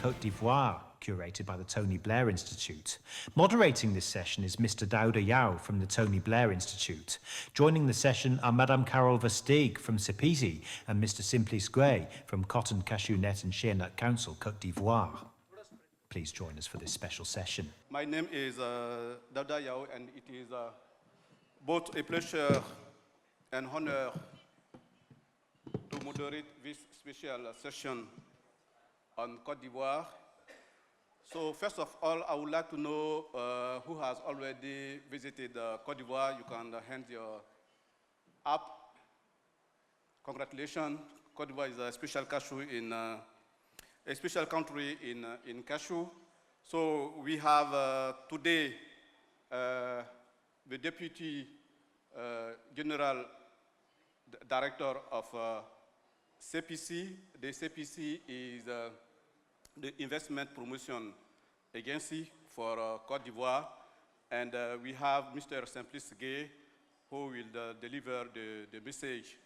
Cote d'Ivoire, curated by the Tony Blair Institute. Moderating this session is Mr. Daouda from the Tony Blair Institute. Joining the session are Madame Carole VERSTEEG from CEPICI and Mr. Simplice from Cote and Cashewnut and Cashewnut Council, Cote d'Ivoire. Please join us for this special session. My name is Daouda, and it is both a pleasure and honor to moderate this special session on Cote d'Ivoire. So first of all, I would like to know who has already visited Cote d'Ivoire. You can hand your up. Congratulations. Cote d'Ivoire is a special cashew in a special country in cashew. So we have today the Deputy General Director of CEPICI. The CEPICI is the Investment Promotion Agency for Cote d'Ivoire. And we have Mr. Simplice who will deliver the message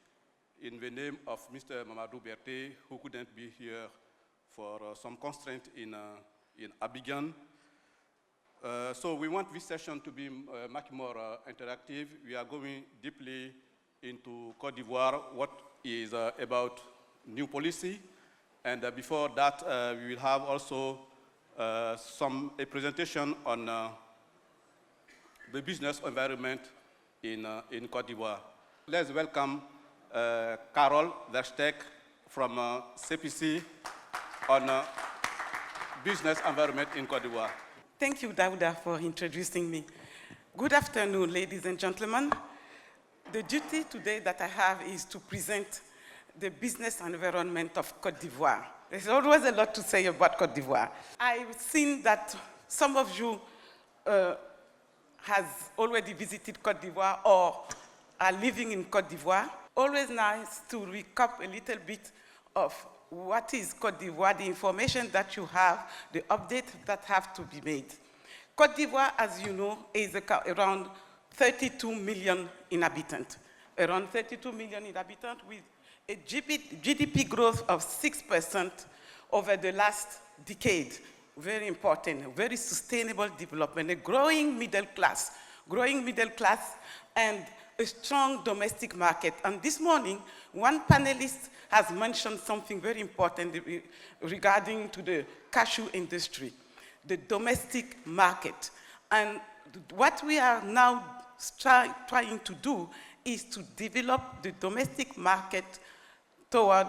in the name of Mr. Mamadou Berté, who couldn't be here for some constraint in Abidjan. So we want this session to be much more interactive. We are going deeply into Cote d'Ivoire, what is about new policy. And before that, we will have also a presentation on the business environment in Cote d'Ivoire. Let's welcome Carole VERSTEEG from CEPICI on business environment in Cote d'Ivoire. Thank you, Daouda, for introducing me. Good afternoon, ladies and gentlemen. The duty today that I have is to present the business environment of Cote d'Ivoire. There's always a lot to say about Cote d'Ivoire. I've seen that some of you has already visited Cote d'Ivoire or are living in Cote d'Ivoire. Always nice to recap a little bit of what is Cote d'Ivoire, the information that you have, the updates that have to be made. Cote d'Ivoire, as you know, is around 32 million inhabitants. Around 32 million inhabitants with a GDP growth of 6% over the last decade. Very important, very sustainable development, a growing middle class and a strong domestic market. And this morning, one panelist has mentioned something very important regarding to the cashew industry, the domestic market. And what we are now trying to do is to develop the domestic market toward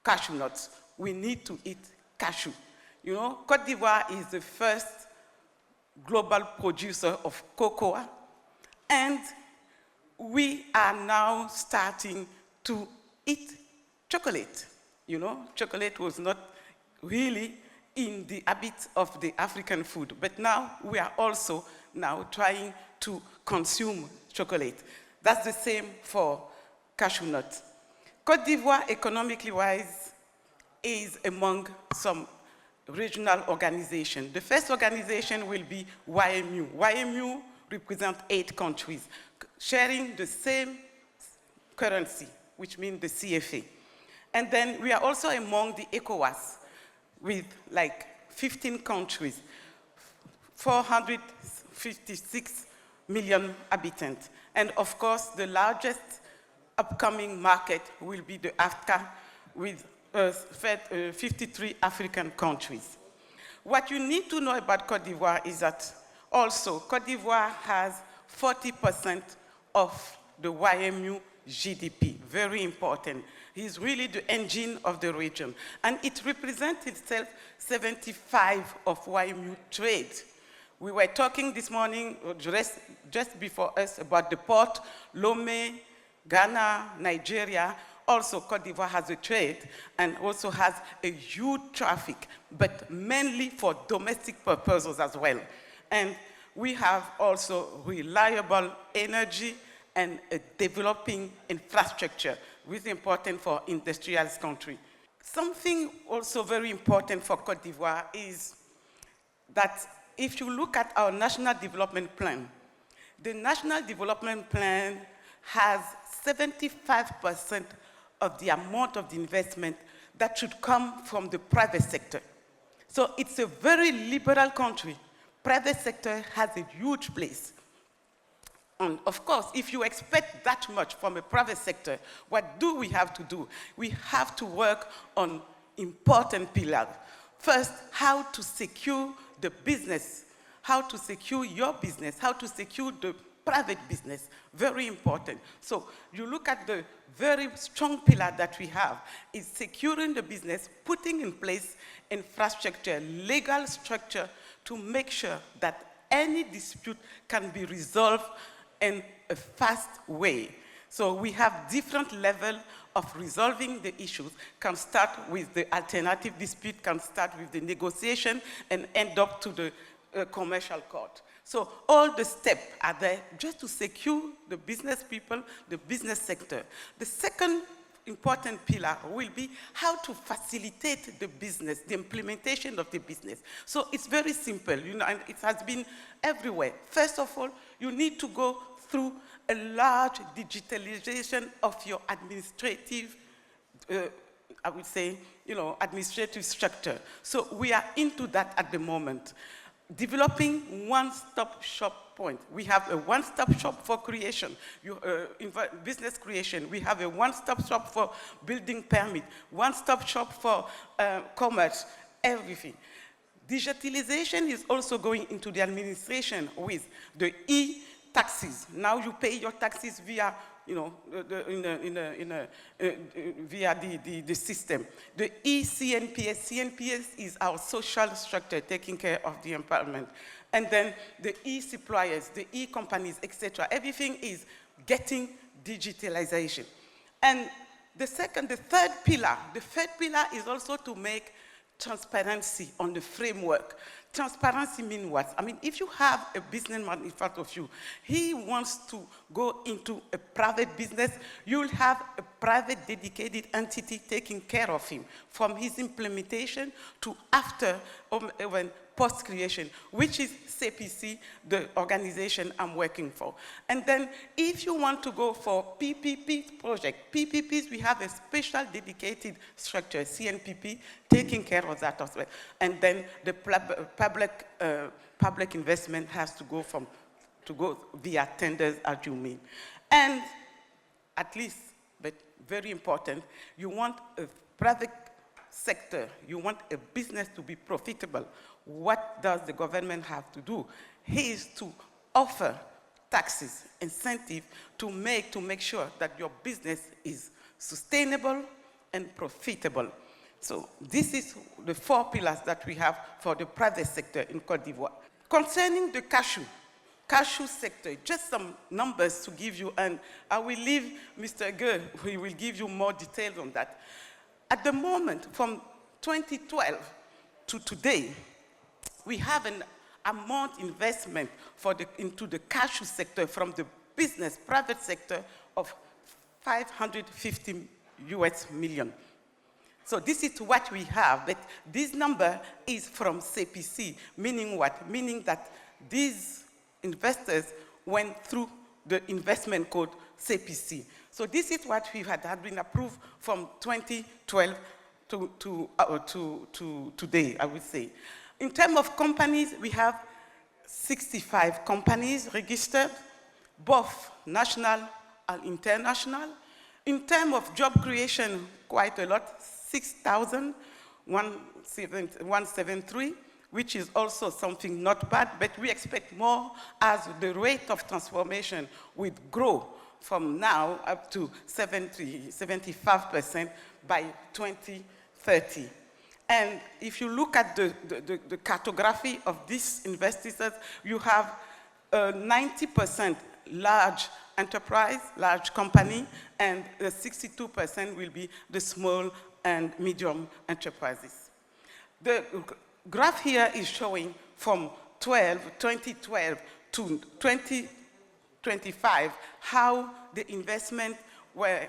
cashew nuts. We need to eat cashew. You know, Cote d'Ivoire is the first global producer of cocoa, and we are now starting to eat chocolate. You know, chocolate was not really in the habit of the African food, but now we are also now trying to consume chocolate. That's the same for cashew nuts. Cote d'Ivoire, economically wise, is among some regional organizations. The first organization will be YMU. YMU represents 8 countries sharing the same currency, which means the CFA. And then we are also among the ECOWAS with like 15 countries, 456 million inhabitants. And of course, the largest upcoming market will be the AFCA with 53 African countries. What you need to know about Cote d'Ivoire is that also Cote d'Ivoire has 40% of the YMU GDP, very important. It's really the engine of the region. And it represents itself 75 of YMU trade. We were talking this morning, just before us, about the port, Lomé, Ghana, Nigeria. Also, Cote d'Ivoire has a trade and also has a huge traffic, but mainly for domestic purposes as well. And we have also reliable energy and a developing infrastructure, which is important for industrialized country. Something also very important for Cote d'Ivoire is that if you look at our National Development Plan, the National Development Plan has 75% of the amount of the investment that should come from the private sector. So it's a very liberal country. Private sector has a huge place. And of course, if you expect that much from a private sector, what do we have to do? We have to work on important pillars. First, how to secure the business, how to secure your business, how to secure the private business, very important. So you look at the very strong pillar that we have, is securing the business, putting in place infrastructure, legal structure to make sure that any dispute can be resolved in a fast way. So we have different levels of resolving the issues. Can start with the alternative dispute, can start with the negotiation, and end up to the commercial court. So all the steps are there just to secure the business people, the business sector. The second important pillar will be how to facilitate the business, the implementation of the business. So it's very simple, and it has been everywhere. First of all, you need to go through a large digitalization of your administrative, I would say, administrative structure. So we are into that at the moment. Developing one-stop shop point. We have a one-stop shop for creation, business creation. We have a one-stop shop for building permit, one-stop shop for commerce, everything. Digitalization is also going into the administration with the e-taxes. Now you pay your taxes via via the system. The e-CNPS, CNPS is our social structure taking care of the empowerment. And then the e-suppliers, the e-companies, etc. Everything is getting digitalization. And the third pillar is also to make transparency on the framework. Transparency means what? I mean, if you have a businessman in front of you, he wants to go into a private business, you'll have a private dedicated entity taking care of him from his implementation to after when post-creation, which is CEPICI, the organization I'm working for. And then if you want to go for PPP project, PPPs, we have a special dedicated structure, CNPP, taking care of that as well. And then the public investment has to go via tenders, as you mean. And at least, but very important, you want a private sector, you want a business to be profitable. What does the government have to do? He is to offer taxes, incentive to make sure that your business is sustainable and profitable. So this is the 4 pillars that we have for the private sector in Cote d'Ivoire. Concerning the cashew sector, just some numbers to give you, and I will leave Mr. Ge, who will give you more details on that. At the moment, from 2012 to today, we have an amount investment into the cashew sector from the business, private sector of $550 million. So this is what we have, but this number is from CEPICI, meaning what? Meaning that these investors went through the investment code CEPICI. So this is what we had been approved from 2012 to today, I would say. In terms of companies, we have 65 companies registered, both national and international. In terms of job creation, quite a lot, 6,173, which is also something not bad, but we expect more as the rate of transformation will grow from now up to 75% by 2030. And if you look at the cartography of these investors, you have 90% large enterprise, large company, and 62% will be the small and medium enterprises. The graph here is showing from 2012 to 2025 how the investment were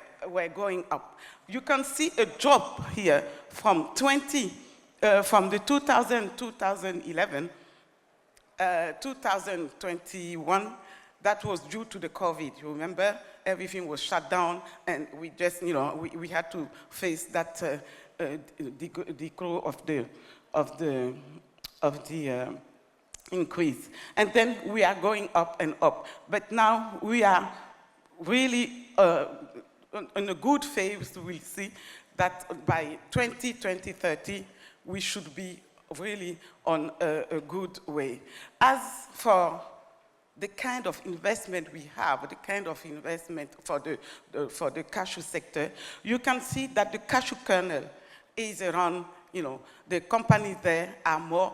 going up. You can see a drop here from the 2011, 2021. That was due to the COVID. You remember, everything was shut down, and we just, we had to face that the growth of the increase. And then we are going up and up. But now we are really in a good phase. We'll see that by 2030, we should be really on a good way. As for the kind of investment we have, the kind of investment for the cashew sector, you can see that the cashew kernel is around, the companies there are more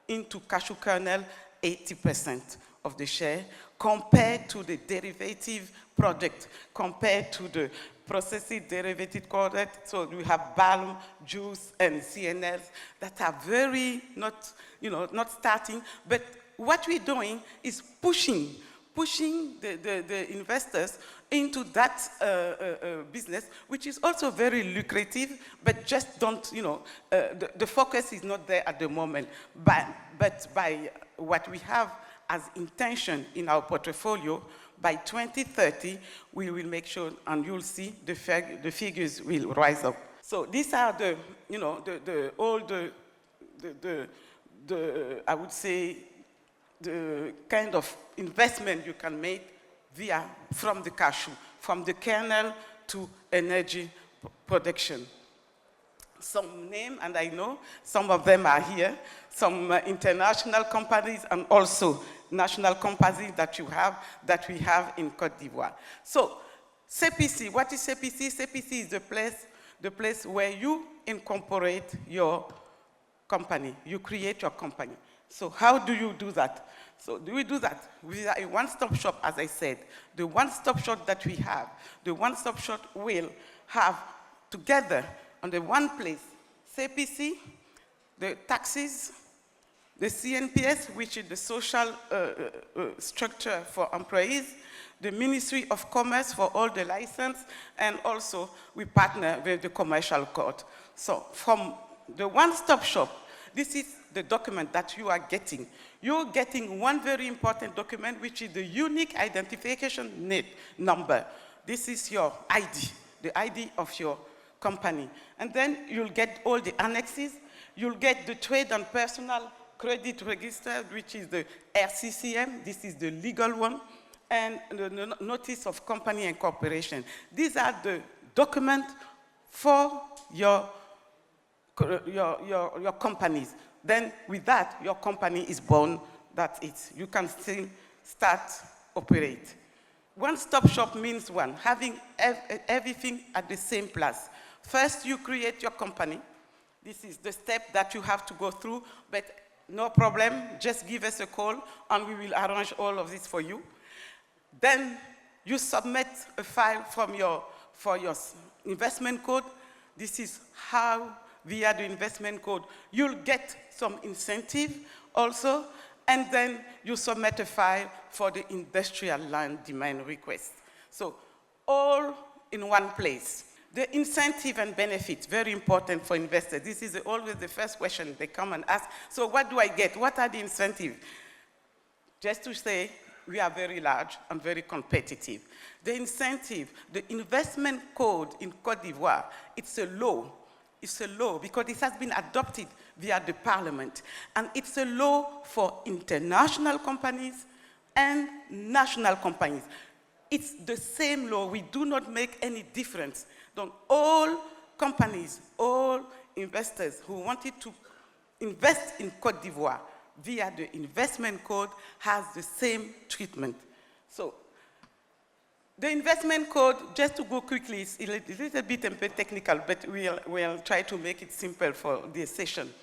into cashew kernel, 80% of the share, compared to the derivative project, compared to the processed derivative product. So we have balm, juice, and CNLs that are very not starting, but what we're doing is pushing the investors into that business, which is also very lucrative, but just don't, the focus is not there at the moment. But by what we have as intention in our portfolio, by 2030, we will make sure, and you'll see the figures will rise up. So these are I would say, the kind of investment you can make from the cashew, from the kernel to energy production. Some name, and I know some of them are here, some international companies and also national companies that we have in Cote d'Ivoire. So CEPICI, what is CEPICI? CEPICI is the place where you incorporate your company, you create your company. So how do you do that? So do we do that with a one-stop shop, as I said? The one-stop shop that we have, the one-stop shop will have together on the one place, CEPICI, the taxes, the CNPS, which is the social structure for employees, the Ministry of Commerce for all the license, and also we partner with the commercial court. So from the one-stop shop, this is the document that you are getting. You're getting one very important document, which is the unique identification number. This is your ID, the ID of your company. And then you'll get all the annexes. You'll get the trade and personal credit register, which is the RCCM. This is the legal one. And the notice of company and corporation. These are the documents for your companies. Then with that, your company is born, that's it. You can still start operate. One-stop shop means having everything at the same place. First, you create your company. This is the step that you have to go through, but no problem, just give us a call and we will arrange all of this for you. Then you submit a file for your investment code. This is how, via the investment code, you'll get some incentive also, and then you submit a file for the industrial land demand request. So all in one place. The incentive and benefits, very important for investors. This is always the first question they come and ask. So what do I get? What are the incentives? Just to say, we are very large and very competitive. The incentive, the investment code in Cote d'Ivoire, it's a law. It's a law because it has been adopted via the parliament. And it's a law for international companies and national companies. It's the same law. We do not make any difference. Donc, all companies, all investors who wanted to invest in Cote d'Ivoire via the investment code has the same treatment. So the investment code, just to go quickly, is a little bit technical, but we'll try to make it simple for this session.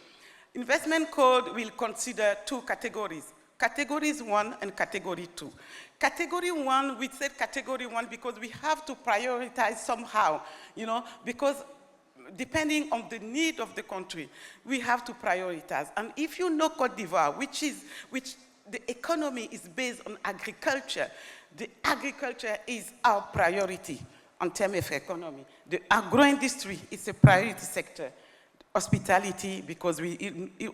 Investment code will consider two categories. Categories 1 and category 2. Category 1, we said category 1 because we have to prioritize somehow, because depending on the need of the country, we have to prioritize. And if you know Cote d'Ivoire, which the economy is based on agriculture, the agriculture is our priority on terms of economy. The agro-industry is a priority sector. Hospitality, because we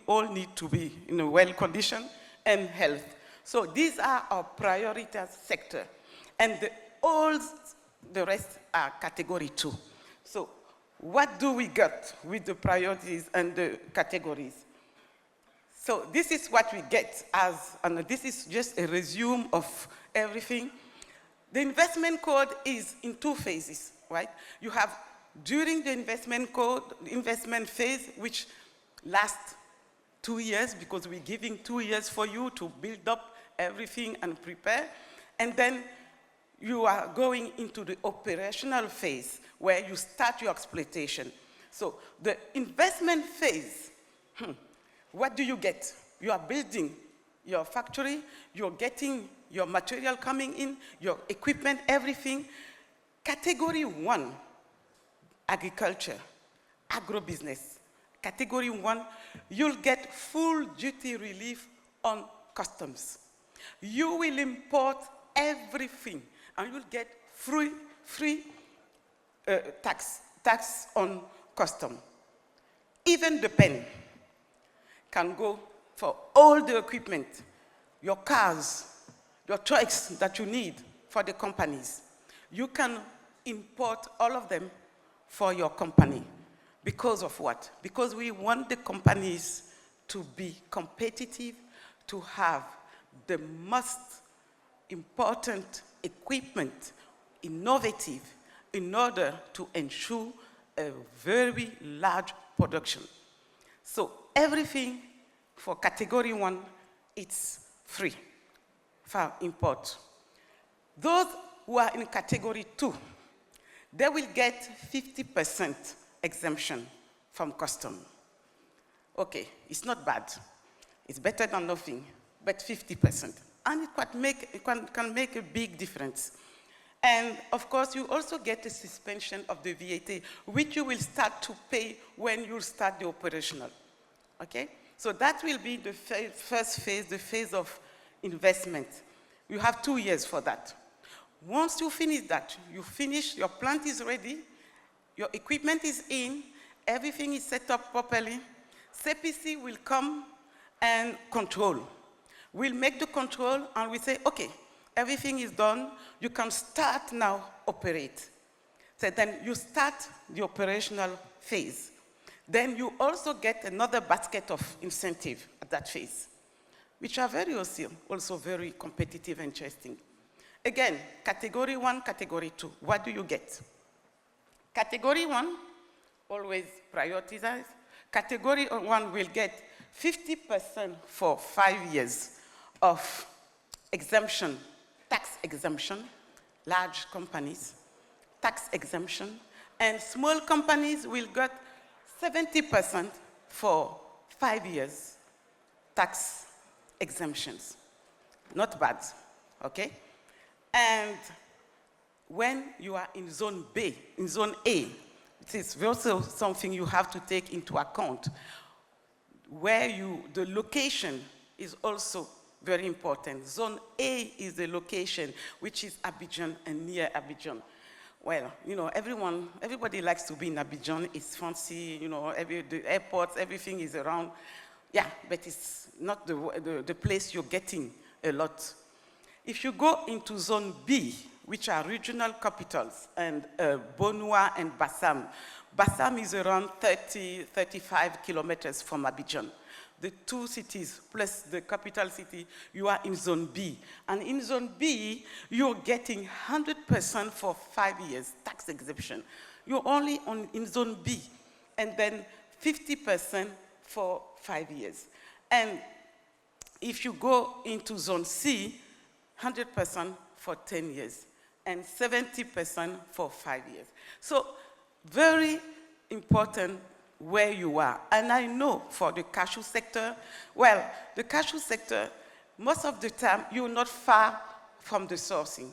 all need to be in a well condition, and health. So these are our prioritized sector. And all the rest are category 2. So what do we get with the priorities and the categories? So this is what we get as, and this is just a resume of everything. The investment code is in 2 phases, right? You have during the investment phase, which lasts 2 years, because we're giving 2 years for you to build up everything and prepare. And then you are going into the operational phase, where you start your exploitation. So the investment phase, what do you get? You are building your factory, you're getting your material coming in, your equipment, everything. Category 1, agriculture, agro-business. Category 1, you'll get full duty relief on customs. You will import everything, and you'll get free tax on custom. Even the pen can go for all the equipment, your cars, your trucks that you need for the companies. You can import all of them for your company. Because of what? Because we want the companies to be competitive, to have the most important equipment, innovative, in order to ensure a very large production. So everything for category 1, it's free for import. Those who are in category 2, they will get 50% exemption from custom. Okay, it's not bad. It's better than nothing, but 50%. And it can make a big difference. And of course, you also get a suspension of the VAT, which you will start to pay when you start the operational. Okay? So that will be the first phase, the phase of investment. You have 2 years for that. Once you finish that, your plant is ready, your equipment is in, everything is set up properly, CEPICI will come and control. We'll make the control and we say, okay, everything is done, you can start now operate. So then you start the operational phase. Then you also get another basket of incentive at that phase, which are also very competitive and interesting. Again, category 1, category 2, what do you get? Category 1, always prioritized. Category 1 will get 50% for 5 years of exemption, tax exemption, large companies, tax exemption, and small companies will get 70% for 5 years tax exemptions. Not bad, okay? And when you are in zone B, in zone A, it is also something you have to take into account, where the location is also very important. Zone A is the location, which is Abidjan and near Abidjan. Well, everybody likes to be in Abidjan. It's fancy, the airports, everything is around. Yeah, but it's not the place you're getting a lot. If you go into zone B, which are regional capitals, and Bonua and Bassam. Bassam is around 35 kilometers from Abidjan. The 2 cities plus the capital city, you are in zone B. And in zone B, you're getting 100% for 5 years, tax exemption. You're only in zone B, and then 50% for 5 years. And if you go into zone C, 100% for 10 years, and 70% for 5 years. So very important where you are. And I know for the cashew sector, well, the cashew sector, most of the time, you're not far from the sourcing.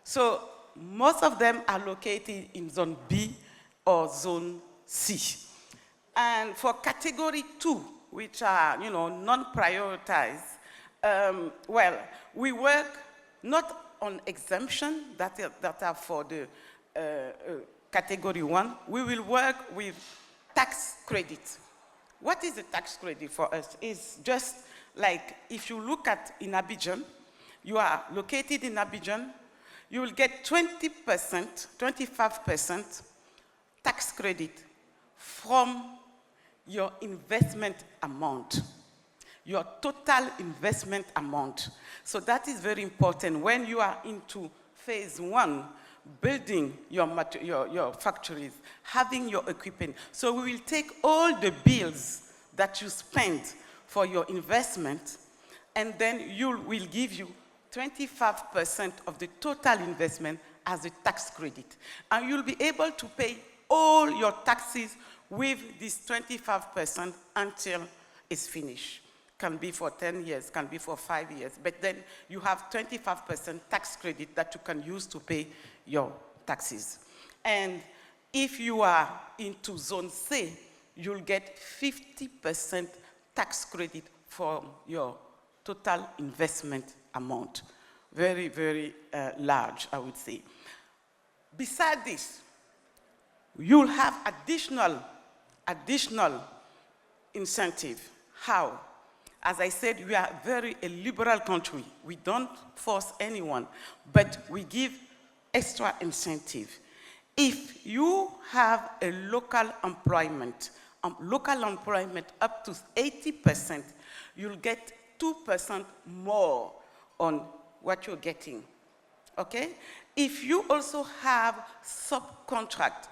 So most of them are located in zone B or zone C. And for category 2, which are, non-prioritized, well, we work not on exemption that are for the category 1. We will work with tax credit. What is the tax credit for us? It's just like if you look at in Abidjan, you are located in Abidjan, you will get 20%, 25% tax credit from your investment amount, your total investment amount. So that is very important when you are into phase one, building your factories, having your equipment. So we will take all the bills that you spend for your investment, and then we'll give you 25% of the total investment as a tax credit. And you'll be able to pay all your taxes with this 25% until it's finished. Can be for 10 years, can be for 5 years, but then you have 25% tax credit that you can use to pay your taxes. And if you are into zone C, you'll get 50% tax credit for your total investment amount. Very, very large, I would say. Besides this, you'll have additional incentive. How? As I said, we are a liberal country. We don't force anyone, but we give extra incentive. If you have a local employment up to 80%, you'll get 2% more on what you're getting, okay? If you also have subcontract,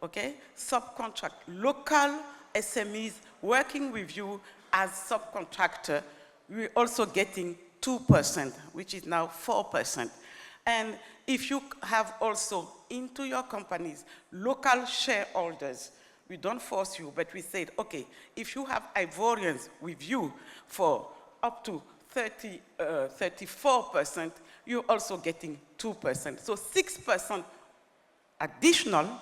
okay? Subcontract, local SMEs working with you as subcontractor, we're also getting 2%, which is now 4%. And if you have also into your companies local shareholders, we don't force you, but we said, okay, if you have Ivorians with you for up to 34%, you're also getting 2%. So 6% additional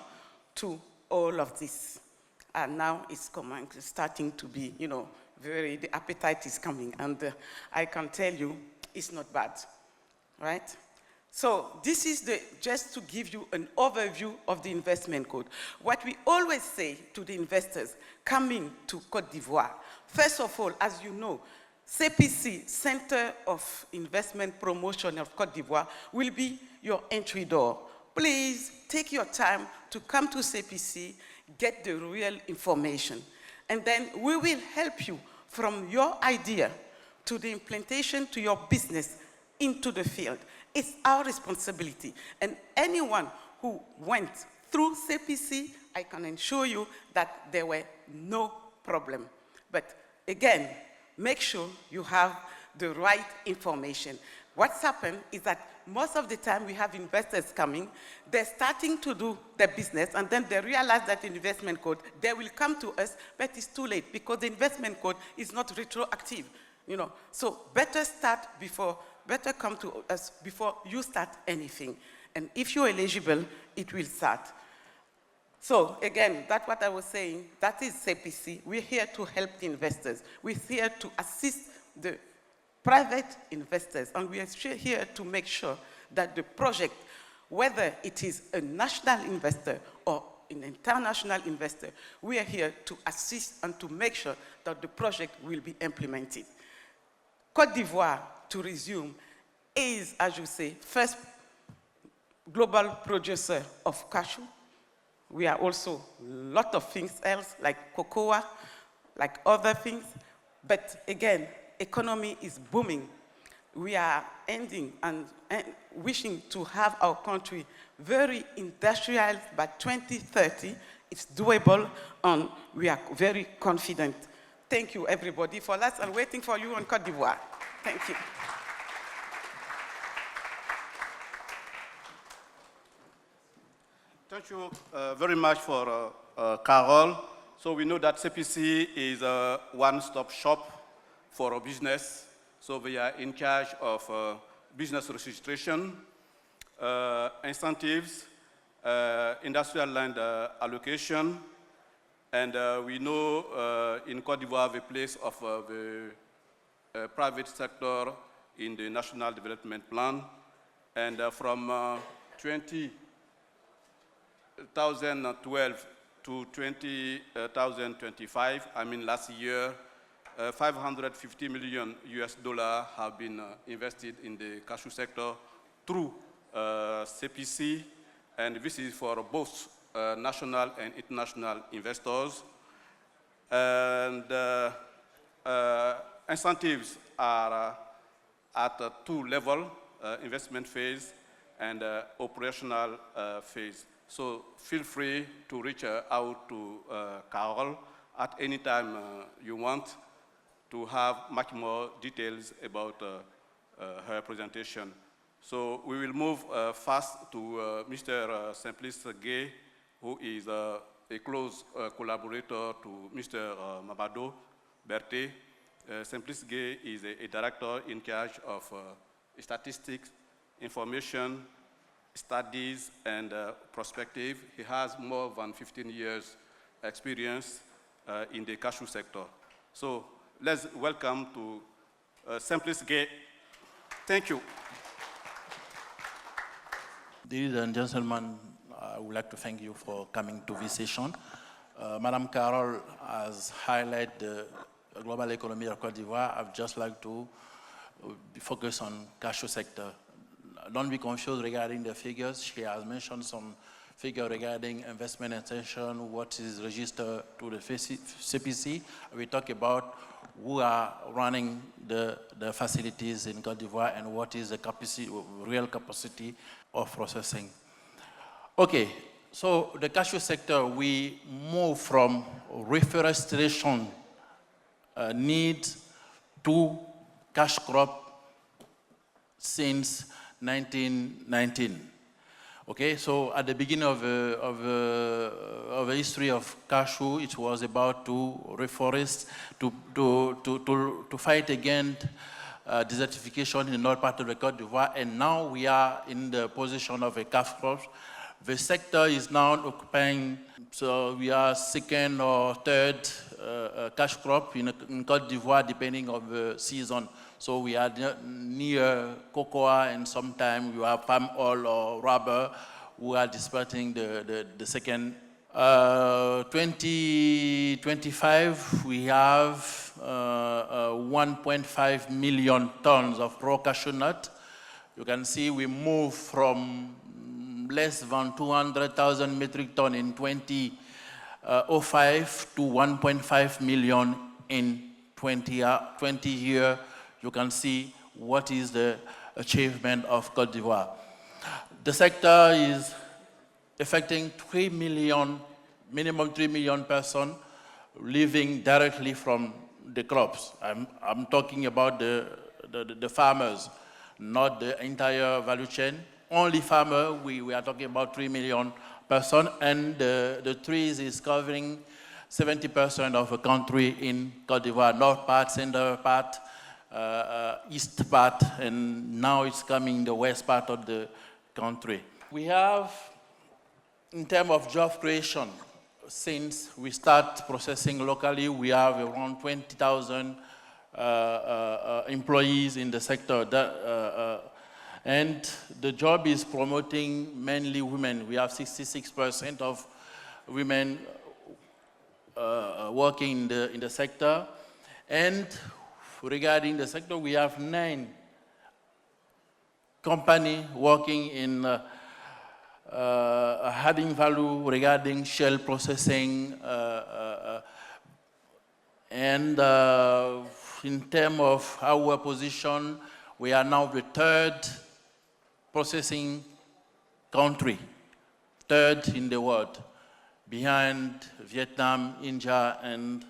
to all of this. And now it's starting to be, the appetite is coming. And I can tell you, it's not bad, right? So this is just to give you an overview of the investment code. What we always say to the investors coming to Cote d'Ivoire, first of all, as you know, CEPICI, Center of Investment Promotion of Cote d'Ivoire, will be your entry door. Please take your time to come to CEPICI, get the real information. And then we will help you from your idea to the implementation to your business into the field. It's our responsibility. And anyone who went through CEPICI, I can assure you that there were no problem. But again, make sure you have the right information. What's happened is that most of the time we have investors coming, they're starting to do their business, and then they realize that the investment code, they will come to us, but it's too late because the investment code is not retroactive. So better come to us before you start anything. And if you're eligible, it will start. So again, that's what I was saying. That is CEPICI. We're here to help the investors. We're here to assist the private investors. And we are here to make sure that the project, whether it is a national investor or an international investor, we are here to assist and to make sure that the project will be implemented. Cote d'Ivoire, to resume, is, as you say, first global producer of cashew. We are also a lot of things else, like cocoa, like other things. But again, economy is booming. We are ending and wishing to have our country very industrialized by 2030. It's doable, and we are very confident. Thank you, everybody, for that, and waiting for you on Cote d'Ivoire. Thank you. Thank you very much for Carole. So we know that CEPICI is a one-stop shop for a business. So we are in charge of business registration, incentives, industrial land allocation, and we know in Cote d'Ivoire the place of the private sector in the National Development Plan. And from 2012 to 2025, I mean last year, $550 million have been invested in the cashew sector through CEPICI, and this is for both national and international investors. And incentives are at two levels, investment phase and operational phase. So feel free to reach out to Carole at any time you want to have much more details about her presentation. So we will move fast to Mr. Simplice Gay, who is a close collaborator to Mr. Mabado Berté. Simplice Gay is a director in charge of statistics, information, studies, and prospective. He has more than 15 years experience in the cashew sector. So let's welcome to Simplice Gay. Thank you. Ladies and gentlemen, I would like to thank you for coming to this session. Madam Carole has highlighted the global economy of Cote d'Ivoire. I'd just like to focus on cashew sector. Don't be confused regarding the figures. She has mentioned some figure regarding investment intention, what is registered to the CEPICI. We talk about who are running the facilities in Cote d'Ivoire and what is the capacity, real capacity of processing. Okay, so the cashew sector, we move from reforestation need to cash crop since 1919. Okay, so at the beginning of the history of cashew, it was about to reforest, to fight against desertification in the north part of the Cote d'Ivoire, and now we are in the position of a cash crop. The sector is now occupying, so we are second or third cash crop in Cote d'Ivoire, depending on the season. So we are near cocoa, and sometimes we have palm oil or rubber. We are dispatching the second. 2025, we have 1.5 million tons of raw cashewnut. You can see we move from less than 200,000 metric tons in 2005 to 1.5 million in 20 years. You can see what is the achievement of Cote d'Ivoire. The sector is affecting 3 million, minimum 3 million persons living directly from the crops. I'm talking about the farmers, not the entire value chain. Only farmer, we are talking about 3 million persons, and the trees is covering 70% of the country in Cote d'Ivoire, north part, center part, east part, and now it's coming the west part of the country. We have, in terms of job creation, since we start processing locally, we have around 20,000 employees in the sector. And the job is promoting mainly women. We have 66% of women working in the sector. And regarding the sector, we have 9 companies working in adding value regarding shell processing. And in terms of our position, we are now the 3rd processing country, 3rd in the world, behind Vietnam, India, and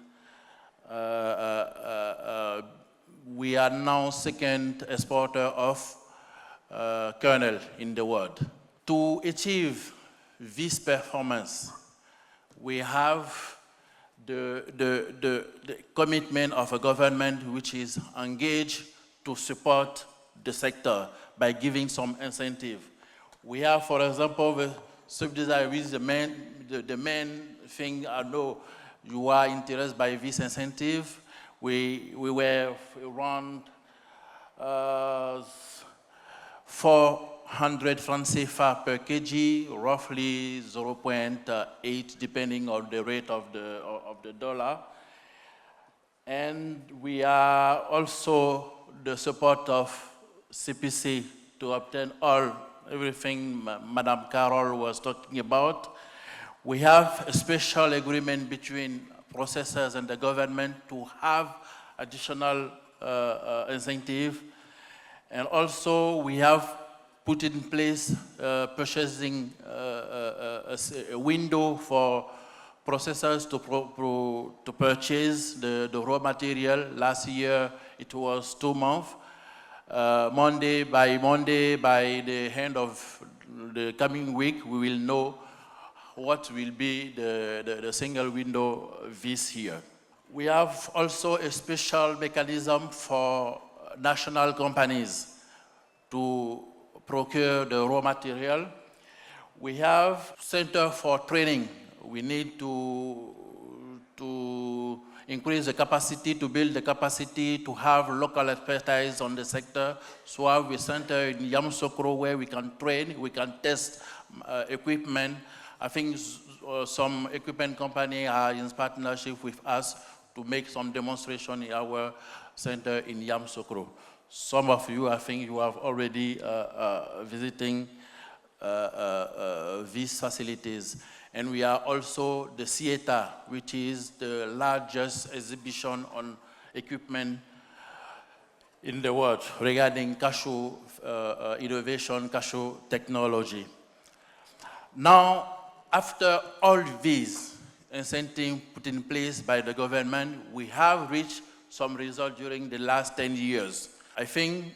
we are now 2nd exporter of kernel in the world. To achieve this performance, we have the commitment of a government which is engaged to support the sector by giving some incentive. We have, for example, the subsidies, the main thing. I know you are interested by this incentive. We were around 400 francs CFA per kg, roughly 0.8, depending on the rate of the dollar. And we are also the support of CEPICI to obtain everything Madame Carole was talking about. We have a special agreement between processors and the government to have additional incentive. And also we have put in place purchasing a window for processors to purchase the raw material. Last year it was 2 months. Monday, by the end of the coming week, we will know what will be the single window this year. We have also a special mechanism for national companies to procure the raw material. We have center for training. We need to increase the capacity, to build the capacity, to have local expertise on the sector. So we have a center in Yamoussoukro where we can train, we can test equipment. I think some equipment company are in partnership with us to make some demonstration in our center in Yamoussoukro. Some of you, I think you have already visiting these facilities. And we are also the CETA, which is the largest exhibition on equipment in the world regarding cashew innovation, cashew technology. Now, after all these incentives put in place by the government, we have reached some results during the last 10 years. I think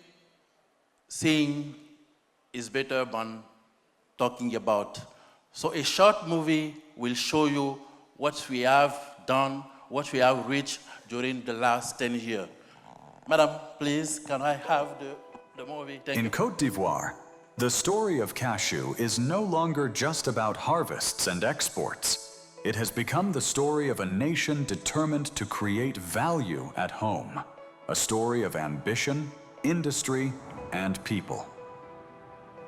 seeing is better than talking about. So a short movie will show you what we have done, what we have reached during the last 10 years. Madam, please, can I have the movie? Thank you. In Cote d'Ivoire, the story of cashew is no longer just about harvests and exports. It has become the story of a nation determined to create value at home. A story of ambition, industry, and people.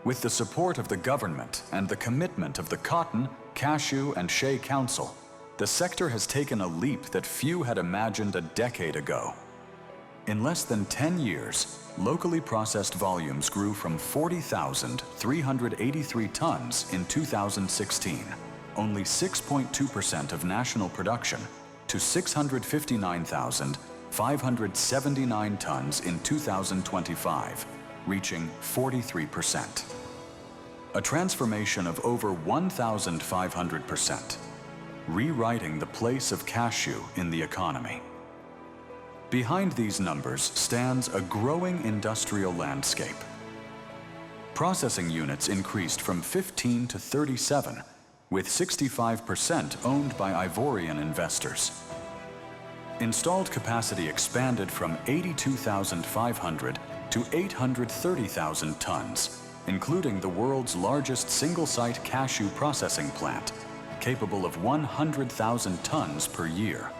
With the support of the government and the commitment of the Cotton, Cashew, and Shea Council, the sector has taken a leap that few had imagined a decade ago. In less than 10 years, locally processed volumes grew from 40,383 tons in 2016, only 6.2% of national production, to 659,579 tons in 2025, reaching 43%. A transformation of over 1,500%, rewriting the place of cashew in the economy. Behind these numbers stands a growing industrial landscape. Processing units increased from 15 to 37, with 65% owned by Ivorian investors. Installed capacity expanded from 82,500 to 830,000 tons, including the world's largest single-site cashew processing plant, capable of 100,000 tons per year.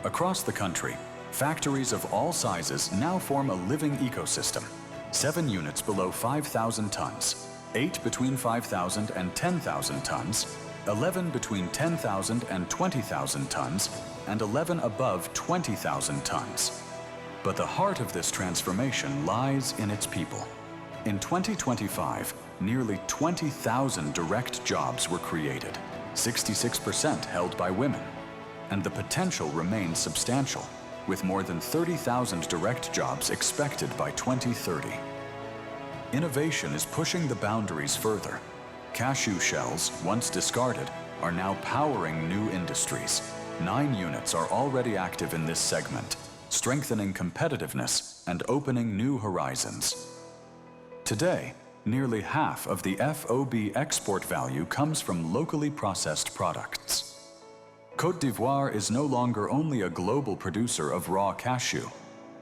Across the country, factories of all sizes now form a living ecosystem. 7 units below 5,000 tons, 8 between 5,000 and 10,000 tons, 11 between 10,000 and 20,000 tons, and 11 above 20,000 tons. But the heart of this transformation lies in its people. In 2025, nearly 20,000 direct jobs were created, 66% held by women, and the potential remains substantial, with more than 30,000 direct jobs expected by 2030. Innovation is pushing the boundaries further. Cashew shells, once discarded, are now powering new industries. 9 units are already active in this segment, strengthening competitiveness and opening new horizons. Today, nearly half of the FOB export value comes from locally processed products. Côte d'Ivoire is no longer only a global producer of raw cashew.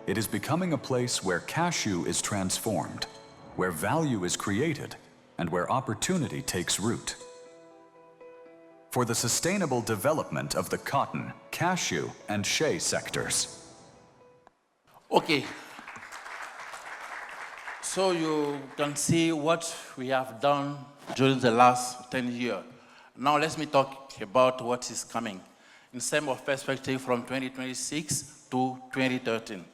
It is becoming a place where cashew is transformed, where value is created, and where opportunity takes root. For the sustainable development of the cotton, cashew, and shea sectors. Okay. So you can see what we have done during the last 10 years. Now let me talk about what is coming in terms of perspective from 2026 to 2013.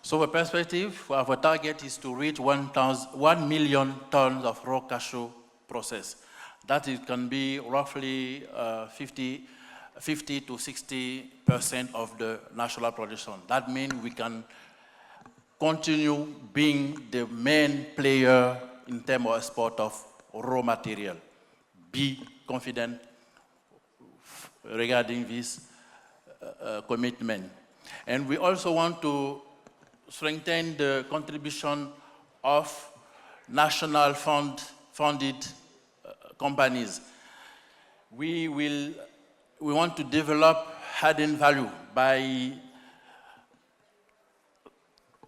So the perspective, our target is to reach 1 million tons of raw cashew processed. that it can be roughly 50 to 60% of the national production. That means we can continue being the main player in terms of export of raw material. Be confident regarding this commitment. And we also want to strengthen the contribution of national funded companies. We want to develop added value by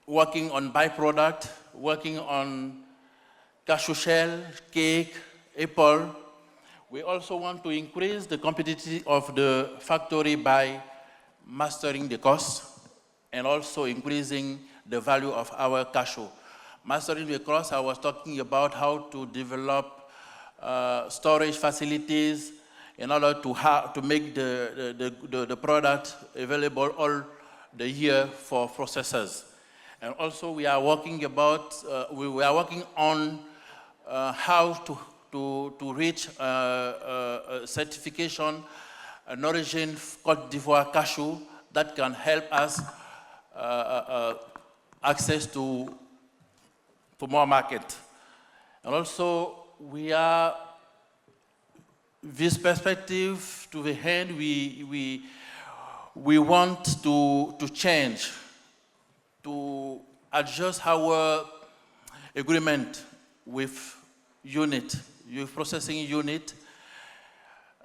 working on byproduct, working on cashew shell, cake, apple. We also want to increase the competitiveness of the factory by mastering the cost and also increasing the value of our cashew. Mastering the cost, I was talking about how to develop storage facilities in order to make the product available all the year for processors. And also we are working on how to reach certification, an origin Cote d'Ivoire cashew that can help us access to more market. And also we are, this perspective to the end, we want to change, to adjust our agreement with processing unit,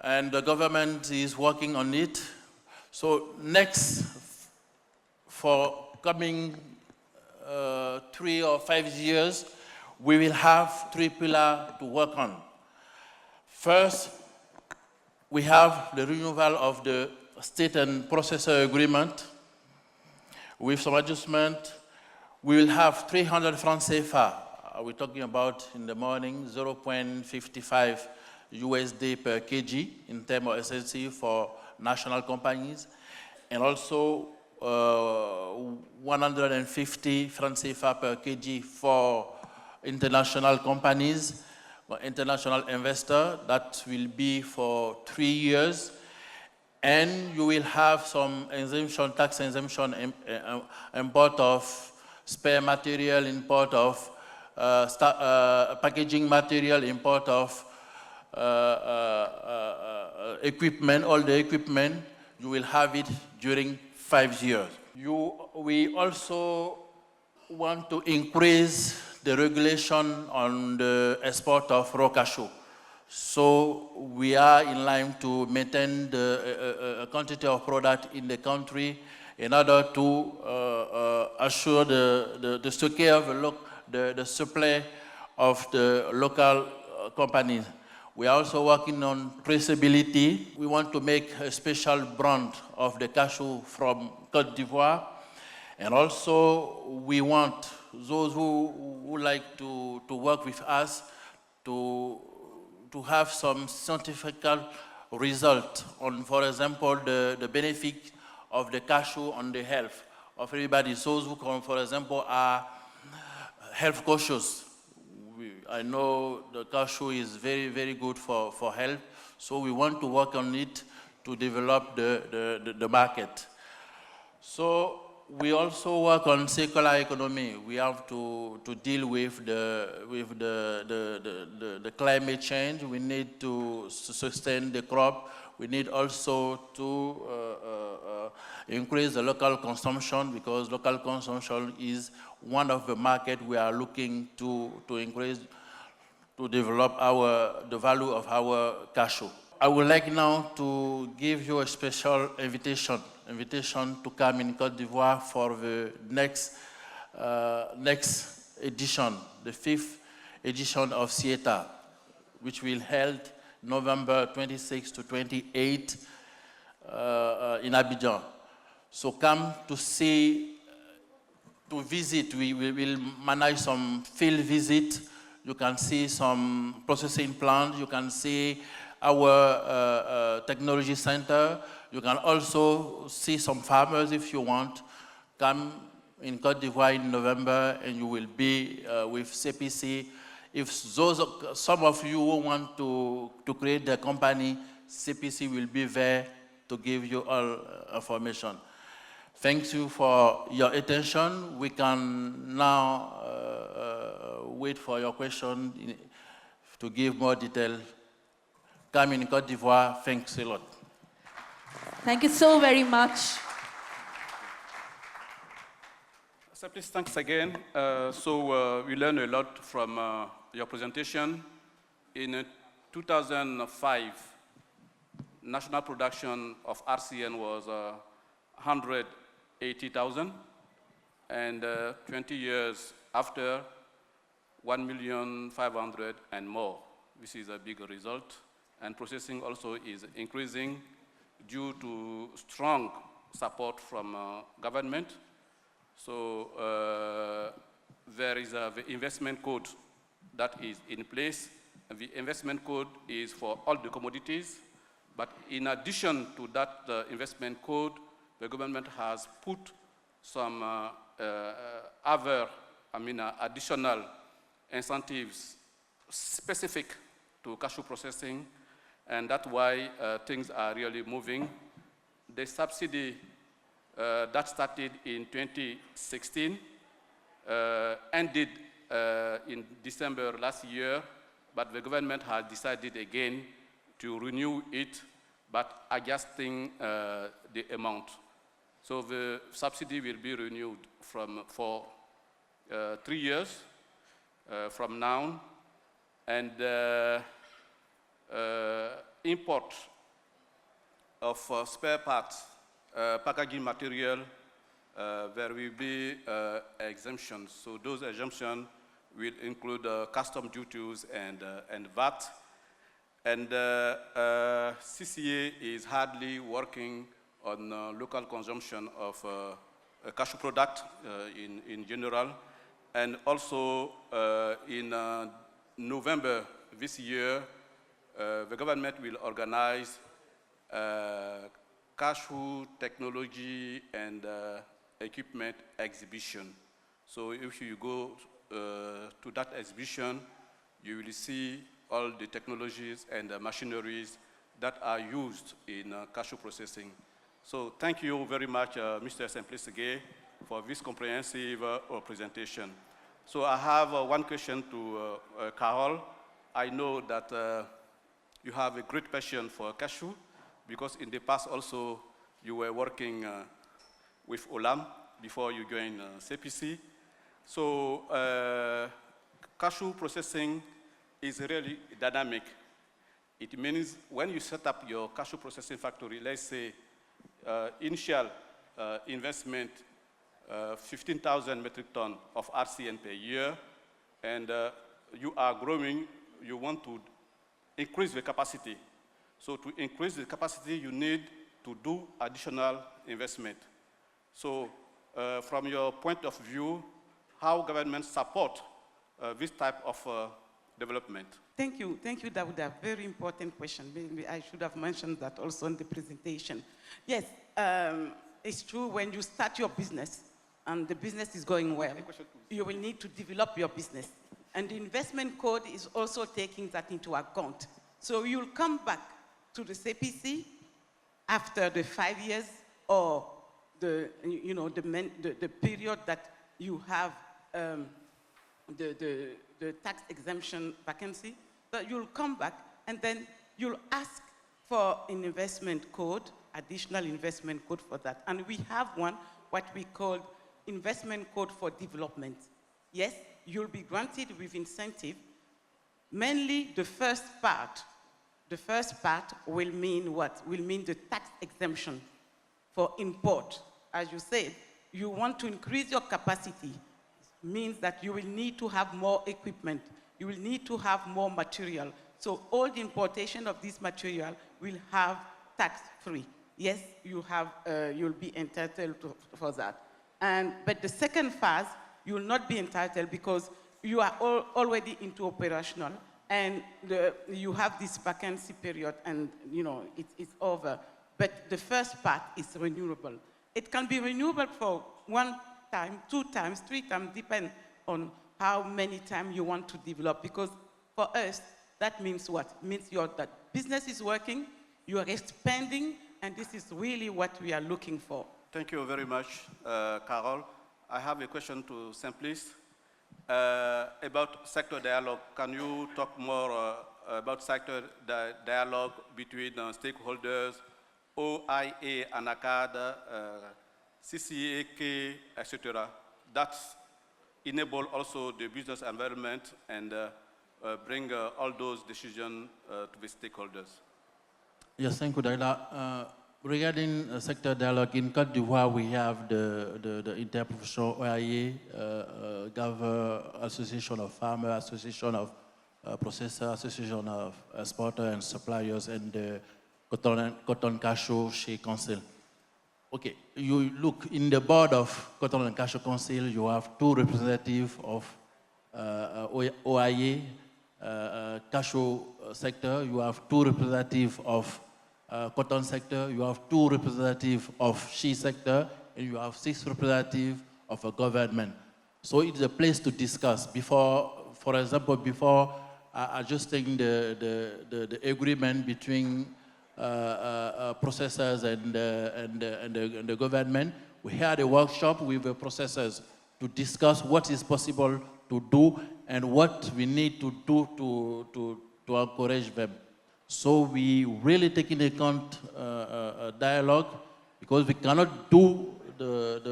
and the government is working on it. So next, for coming 3 or 5 years, we will have 3 pillars to work on. First, we have the renewal of the state and processor agreement. With some adjustment, we will have 300 francs CFA. We're talking about in the morning 0.55 USD per kg in terms of SLC for national companies, and also 150 francs CFA per kg for international companies, international investor. That will be for 3 years. And you will have some exemption, tax exemption, import of spare material, import of packaging material, import of equipment, all the equipment. You will have it during 5 years. We also want to increase the regulation on the export of raw cashew. So we are in line to maintain the quantity of product in the country in order to assure the security of the supply of the local companies. We are also working on traceability. We want to make a special brand of the cashew from Cote d'Ivoire. And also we want those who like to work with us to have some scientific result on, for example, the benefit of the cashew on the health of everybody. Those who, for example, are health conscious. I know the cashew is very, very good for health, so we want to work on it to develop the market. So we also work on circular economy. We have to deal with the climate change. We need to sustain the crop. We need also to increase the local consumption, because local consumption is one of the markets we are looking to increase, to develop the value of our cashew. I would like now to give you a special invitation to come in Cote d'Ivoire for the next edition, the 5th edition of CETA, which will held November 26 to 28 in Abidjan. So come to see, to visit. We will manage some field visit. You can see some processing plant. You can see our technology center. You can also see some farmers if you want. Come in Cote d'Ivoire in November, and you will be with CEPICI if some of you who want to create the company, CEPICI will be there to give you all information. Thank you for your attention. We can now wait for your question to give more detail. Come in Cote d'Ivoire. Thanks a lot. Thank you so very much. Simplice, thanks again. We learned a lot from your presentation. In 2005, national production of RCN was 180,000, and 20 years after, 1,500,000 and more. This is a big result, and processing also is increasing due to strong support from government. So there is the investment code that is in place. The investment code is for all the commodities, but in addition to that investment code, the government has put some other, additional incentives specific to cashew processing, and that's why things are really moving. The subsidy that started in 2016 ended in December last year, but the government has decided again to renew it, but adjusting the amount. So the subsidy will be renewed for 3 years from now, and import of spare parts, packaging material, there will be exemptions. So those exemptions will include custom duties and VAT. And CCA is hardly working on local consumption of cashew product in general. And also in November this year, the government will organize cashew technology and equipment exhibition. So if you go to that exhibition, you will see all the technologies and machineries that are used in cashew processing. So thank you very much, Mr. Simplice, for this comprehensive presentation. So I have one question to Carole. I know that you have a great passion for cashew, because in the past also you were working with Olam before you joined CEPICI. So cashew processing is really dynamic. It means when you set up your cashew processing factory, let's say initial investment 15,000 metric tons of RCN per year, and you are growing, you want to increase the capacity. So to increase the capacity, you need to do additional investment. So from your point of view, how government support this type of development? Thank you, Daouda. Very important question. Maybe I should have mentioned that also in the presentation. Yes, it's true, when you start your business and the business is going well, you will need to develop your business. And the investment code is also taking that into account. So you'll come back to the CEPICI after the 5 years or the period that you have the tax exemption vacancy, but you'll come back and then you'll ask for an investment code, additional investment code for that. And we have one, what we call investment code for development. Yes, you'll be granted with incentive. Mainly the first part. The first part will mean what? Will mean the tax exemption for import. As you said, you want to increase your capacity. Means that you will need to have more equipment. You will need to have more material. So all the importation of this material will have tax-free. Yes, you'll be entitled for that. But the second phase, you will not be entitled because you are already into operational, and you have this vacancy period, and it's over. But the first part is renewable. It can be renewable for 1 time, 2 times, 3 times, depend on how many times you want to develop, because for us, that means what? It means that business is working, you are expanding, and this is really what we are looking for. Thank you very much, Carole. I have a question to Simplice. About sector dialogue, can you talk more about sector dialogue between stakeholders, OIA, ANACAD, CCAK, etc. That enable also the business environment and bring all those decisions to the stakeholders. Yes, thank you, Daouda. Regarding sector dialogue, in Cote d'Ivoire, we have the interprofessional OIA, Association of Farmers, Association of Processors, Association of Exporters and Suppliers, and the Cotton Cashew Council. Okay, you look in the board of Cotton and Cashew Council, you have 2 representatives of OIA, cashew sector, you have 2 representatives of cotton sector, you have 2 representatives of shea sector, and you have 6 representatives of a government. So it's a place to discuss before, for example, before adjusting the agreement between processors and the government. We had a workshop with the processors to discuss what is possible to do and what we need to do to encourage them. So we really take into account dialogue, because we cannot do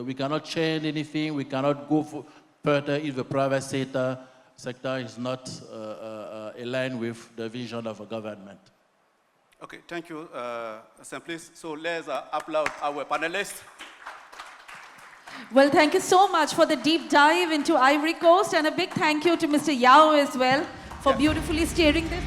we cannot change anything, we cannot go further if the private sector is not aligned with the vision of a government. Okay, thank you, Simplice. So let's applaud our panelists. Well, thank you so much for the deep dive into Ivory Coast, and a big thank you to Mr. Yao as well for beautifully steering this.